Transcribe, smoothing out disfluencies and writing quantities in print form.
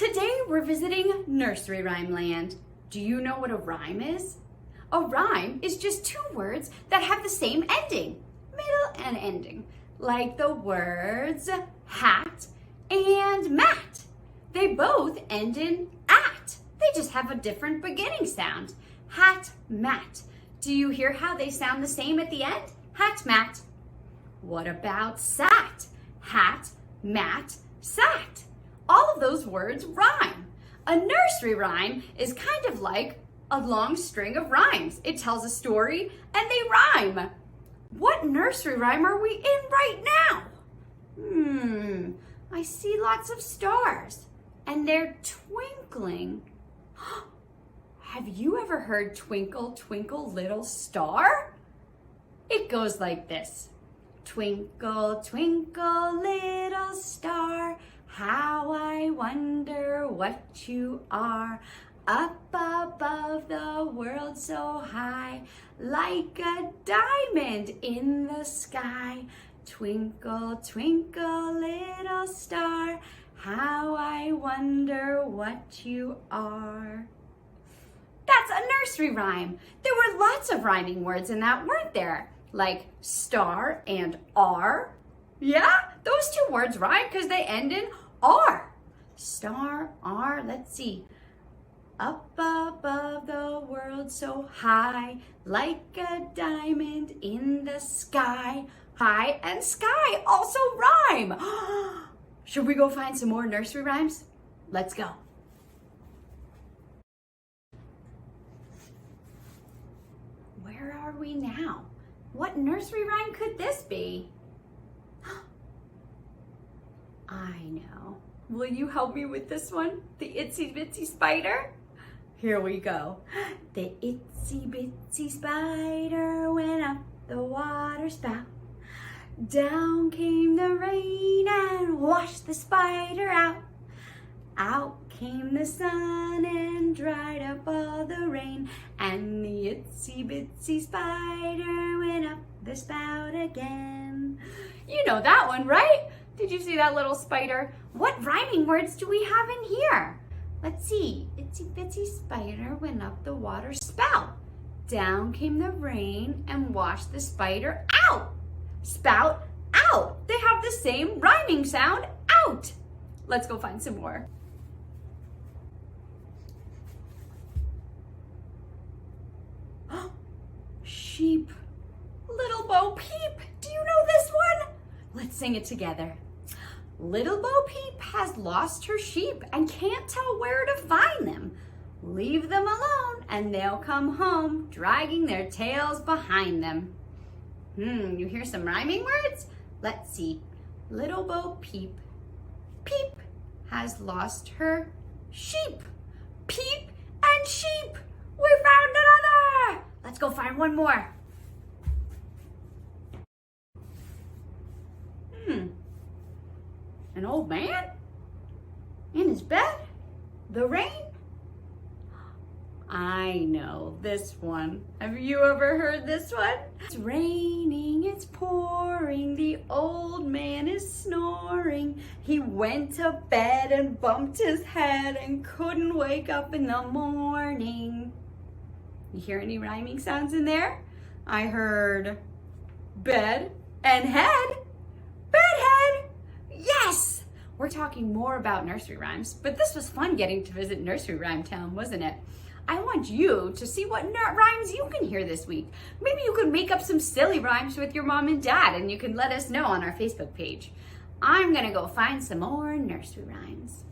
Today we're visiting Nursery Rhymeland. Do you know what a rhyme is? A rhyme is just two words that have the same ending, middle and ending, like the words hat and mat. They both end in at. They just have a different beginning sound. Hat, mat. Do you hear how they sound the same at the end? Hat, mat. What about sat? Hat, mat, sat. All of those words rhyme. A nursery rhyme is kind of like a long string of rhymes. It tells a story and they rhyme. What nursery rhyme are we in right now? I see lots of stars and they're twinkling. Have you ever heard Twinkle, Twinkle, Little Star? It goes like this. Twinkle, twinkle, little star, how I wonder what you are. Up above the world so high, like a diamond in the sky. Twinkle, twinkle, little star, how I wonder what you are. That's a nursery rhyme. There were lots of rhyming words in that, weren't there? Like star and R. Yeah, those two words rhyme because they end in R. Star, R, let's see. Up above the world so high, like a diamond in the sky. High and sky also rhyme. Should we go find some more nursery rhymes? Let's go. Where are we now? What nursery rhyme could this be? I know. Will you help me with this one? The itsy bitsy spider? Here we go. The itsy bitsy spider went up the water spout. Down came the rain and washed the spider out. Out came the sun and dried up all the rain, and the itsy bitsy spider went up the spout again. You know that one, right? Did you see that little spider? What rhyming words do we have in here? Let's see. Itsy bitsy spider went up the water spout. Down came the rain and washed the spider out. Spout, out. They have the same rhyming sound, out. Let's go find some more. Sheep. Little Bo Peep. Do you know this one? Let's sing it together. Little Bo Peep has lost her sheep and can't tell where to find them. Leave them alone and they'll come home, dragging their tails behind them. You hear some rhyming words? Let's see. Little Bo Peep. Peep has lost her sheep. Peep and sheep. We found another. Let's go find one more. An old man? In his bed? The rain? I know this one. Have you ever heard this one? It's raining, it's pouring, the old man is snoring. He went to bed and bumped his head and couldn't wake up in the morning. You hear any rhyming sounds in there? I heard bed and head. Bedhead! Yes! We're talking more about nursery rhymes, but this was fun getting to visit Nursery Rhyme Town, wasn't it? I want you to see what rhymes you can hear this week. Maybe you can make up some silly rhymes with your mom and dad and you can let us know on our Facebook page. I'm gonna go find some more nursery rhymes.